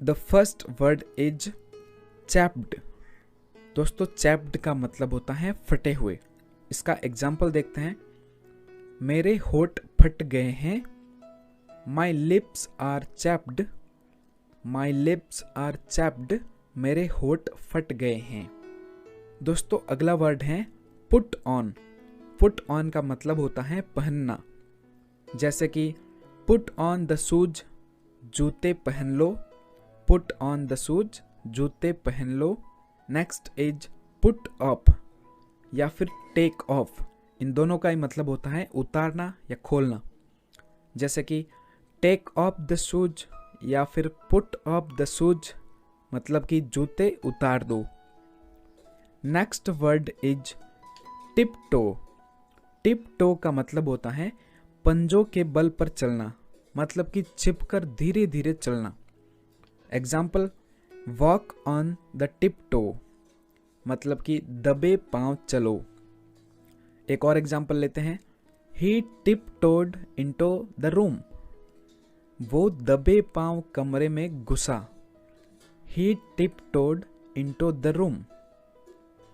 The first word is chapped. दोस्तों chapped का मतलब होता है फटे हुए। इसका एग्जाम्पल देखते हैं। मेरे होठ फट गए हैं। My lips are chapped. My lips are chapped. मेरे होठ फट गए हैं। दोस्तों अगला वर्ड है पुट ऑन। पुट ऑन का मतलब होता है पहनना। जैसे कि पुट ऑन द शूज, जूते पहन लो। पुट ऑन द शूज, जूते पहन लो। नेक्स्ट इज पुट अप या फिर टेक ऑफ। इन दोनों का ही मतलब होता है उतारना या खोलना। जैसे कि टेक ऑफ द शूज या फिर पुट ऑफ द शूज मतलब कि जूते उतार दो। Next word is tip toe. Tip toe का मतलब होता है पंजों के बल पर चलना, मतलब कि छिपकर धीरे धीरे चलना। Example walk on the tip toe मतलब कि दबे पांव चलो। एक और एग्जाम्पल लेते हैं। He tiptoed into the room. वो दबे पांव कमरे में घुसा। He tiptoed into the room.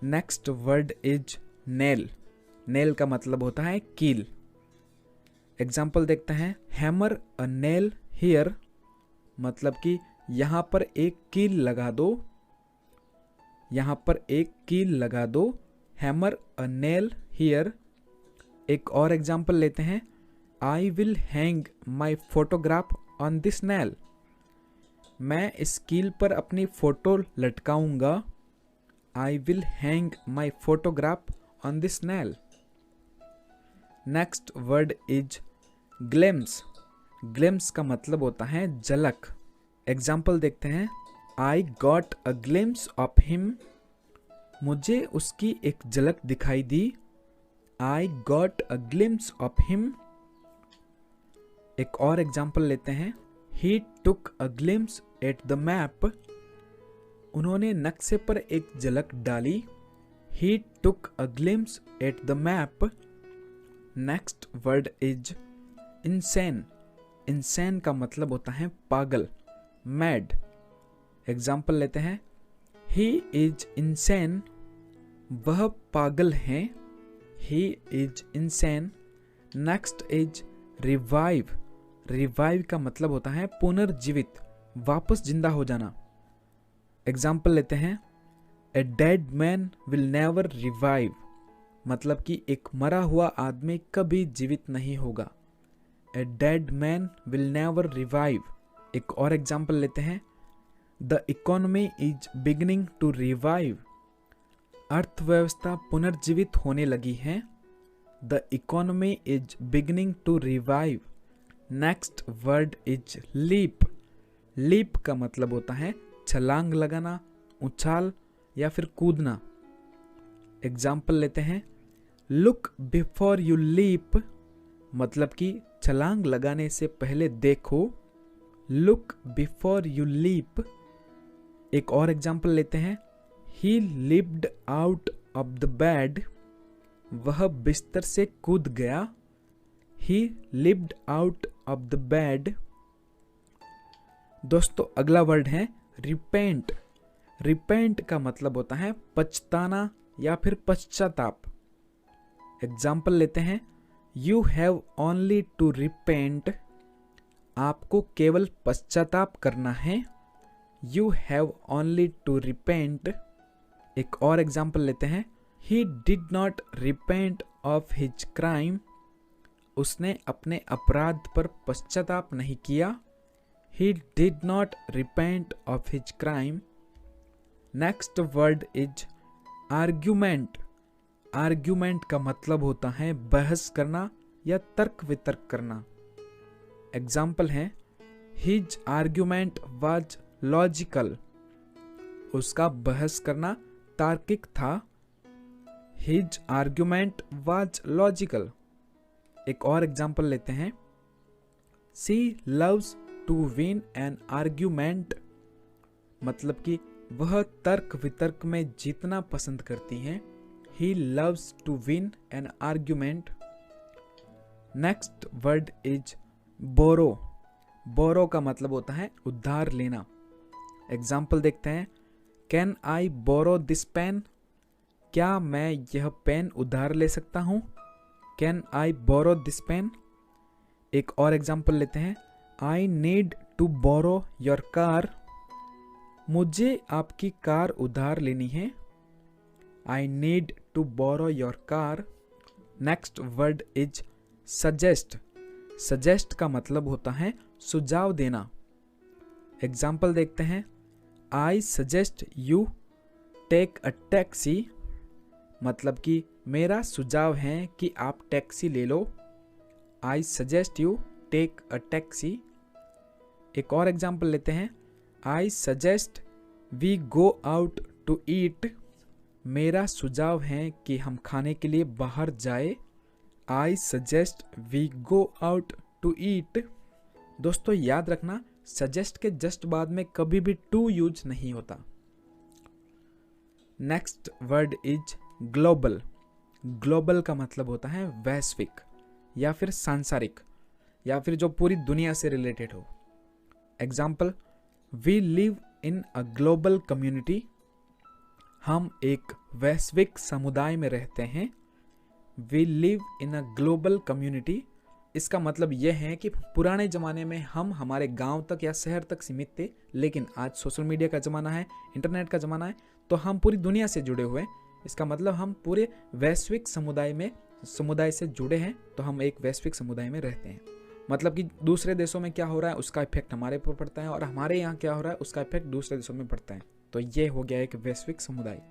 Next word is nail. Nail का मतलब होता है कील। एग्जाम्पल देखते हैं। हैमर अ नेल हियर मतलब कि यहां पर एक कील लगा दो। यहां पर एक कील लगा दो। Hammer a nail here. एक और एग्जाम्पल लेते हैं। I will hang my photograph on this nail. मैं इस कील पर अपनी फोटो लटकाऊंगा। I will hang my photograph on this nail. Next word is glimpse. Glimpse का मतलब होता है झलक। एग्जाम्पल देखते हैं। I got a glimpse of him. मुझे उसकी एक झलक दिखाई दी। I got a glimpse of him. एक और एग्जाम्पल लेते हैं। He took a glimpse at the map. उन्होंने नक्शे पर एक झलक डाली। He took a glimpse at the map. Next word is insane. Insane का मतलब होता है पागल, मैड। एग्जाम्पल लेते हैं। He is insane. वह पागल है। He is insane. Next is revive. Revive का मतलब होता है पुनर्जीवित, वापस जिंदा हो जाना। एग्जाम्पल लेते हैं। ए dead man will never revive मतलब कि एक मरा हुआ आदमी कभी जीवित नहीं होगा। A dead man will never revive. एक और एग्जाम्पल लेते हैं। The economy is beginning to revive. अर्थव्यवस्था पुनर्जीवित होने लगी है। The economy is beginning to revive. Next word is leap. Leap का मतलब होता है छलांग लगाना, उछाल या फिर कूदना। एग्जाम्पल लेते हैं। लुक बिफोर यू लीप मतलब कि छलांग लगाने से पहले देखो। Look before you leap. एक और एग्जाम्पल लेते हैं। He leaped out of the bed. वह बिस्तर से कूद गया। He leaped out of the bed. दोस्तों अगला वर्ड है रिपेंट। रिपेंट का मतलब होता है पछताना या फिर पश्चाताप। एग्जाम्पल लेते हैं। You have only to repent. आपको केवल पश्चाताप करना है। You have only to repent. एक और एग्जाम्पल लेते हैं। He did not repent of his crime. उसने अपने अपराध पर पश्चाताप नहीं किया। He did not repent of his crime. Next word is argument. Argument का मतलब होता है बहस करना या तर्क वितर्क करना। एग्जाम्पल है। His argument was logical. उसका बहस करना तार्किक था। His argument was logical. एक और एग्जाम्पल लेते हैं। She loves to win an argument मतलब कि वह तर्क वितर्क में जीतना पसंद करती हैं। He loves to win an argument. Next word is borrow. Borrow का मतलब होता है उधार लेना। एग्जाम्पल देखते हैं, can I borrow this pen, क्या मैं यह पेन उधार ले सकता हूँ, can I borrow this pen. एक और एग्जाम्पल लेते हैं, I need to borrow your car, मुझे आपकी कार उधार लेनी है, I need to borrow your car. Next word is suggest. Suggest का मतलब होता है सुझाव देना। एग्जाम्पल देखते हैं, I suggest you take a taxi, मतलब कि मेरा सुझाव है कि आप टैक्सी ले लो, I suggest you take a taxi. एक और एग्जाम्पल लेते हैं, I suggest we go out to eat, मेरा सुझाव है कि हम खाने के लिए बाहर जाए, I suggest we go out to eat. दोस्तों याद रखना, सजेस्ट के जस्ट बाद में कभी भी टू यूज नहीं होता। Next word is global. Global का मतलब होता है वैश्विक या फिर सांसारिक या फिर जो पूरी दुनिया से रिलेटेड हो। Example, we live in a global community, हम एक वैश्विक समुदाय में रहते हैं, we live in a global community. इसका मतलब यह है कि पुराने ज़माने में हम हमारे गांव तक या शहर तक सीमित थे, लेकिन आज सोशल मीडिया का ज़माना है, इंटरनेट का ज़माना है, तो हम पूरी दुनिया से जुड़े हुए हैं। इसका मतलब हम पूरे वैश्विक समुदाय से जुड़े हैं, तो हम एक वैश्विक समुदाय में रहते हैं। मतलब कि दूसरे देशों में क्या हो रहा है उसका इफेक्ट हमारे पर पड़ता है और हमारे यहाँ क्या हो रहा है उसका इफेक्ट दूसरे देशों में पड़ता है। तो ये हो गया एक वैश्विक समुदाय।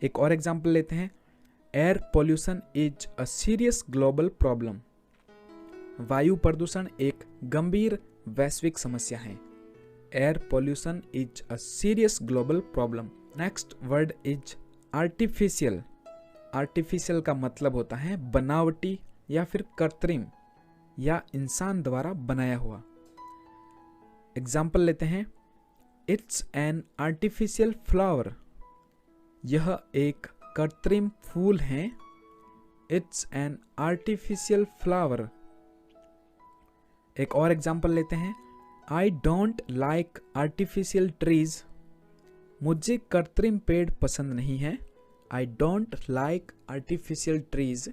एक और एग्जाम्पल लेते हैं, air pollution is a serious global problem, वायु प्रदूषण एक गंभीर वैश्विक समस्या है, air pollution is a serious global problem. Next word is artificial. Artificial का मतलब होता है बनावटी या फिर कृत्रिम या इंसान द्वारा बनाया हुआ। एग्जाम्पल लेते हैं, इट्स एन आर्टिफिशियल फ्लावर, यह एक कृत्रिम फूल है, इट्स एन आर्टिफिशियल फ्लावर। एक और एग्जाम्पल लेते हैं, I don't like artificial trees, मुझे कृत्रिम पेड़ पसंद नहीं है, I don't like artificial trees.